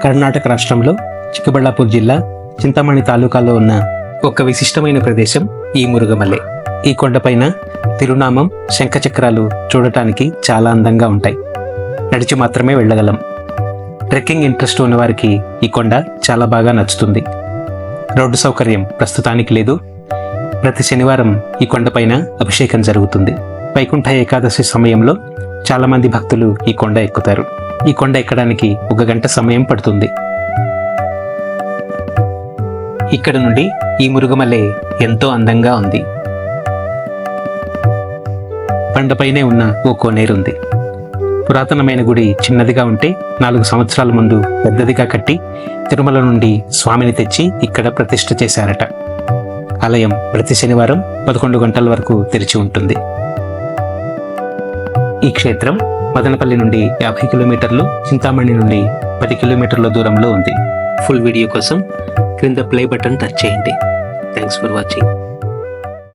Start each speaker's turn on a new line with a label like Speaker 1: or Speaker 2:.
Speaker 1: కర్ణాటక రాష్ట్రంలో చిక్కబళ్ళాపూర్ జిల్లా చింతామణి తాలూకాలో ఉన్న ఒక విశిష్టమైన ప్రదేశం ఈ మురుగమల్లె. ఈ కొండపైన తిరునామం, శంఖచక్రాలు చూడటానికి చాలా అందంగా ఉంటాయి. నడిచి మాత్రమే వెళ్ళగలం. ట్రెక్కింగ్ ఇంట్రెస్ట్ ఉన్నవారికి ఈ కొండ చాలా బాగా నచ్చుతుంది. రోడ్డు సౌకర్యం ప్రస్తుతానికి లేదు. ప్రతి శనివారం ఈ కొండపైన అభిషేకం జరుగుతుంది. వైకుంఠ ఏకాదశి సమయంలో చాలామంది భక్తులు ఈ కొండ ఎక్కుతారు. ఈ కొండ ఎక్కడానికి 1 గంట సమయం పడుతుంది. ఇక్కడ నుండి ఈ మురుగమల్లె ఎంతో అందంగా ఉంది. కొండపైనే ఉన్న ఓ కోనేరుంది. పురాతనమైన గుడి చిన్నదిగా ఉంటే 4 సంవత్సరాల ముందు పెద్దదిగా కట్టి తిరుమల నుండి స్వామిని తెచ్చి ఇక్కడ ప్రతిష్ఠ చేశారట. ఆలయం ప్రతి శనివారం 11 గంటల వరకు తెరిచి ఉంటుంది. ఈ క్షేత్రం మదనపల్లి నుండి 50 కిలోమీటర్లు, చింతామణి నుండి 10 కిలోమీటర్ల దూరంలో ఉంది. ఫుల్ వీడియో కోసం క్రింద ప్లే బటన్ టచ్ చేయండి. Thanks for watching.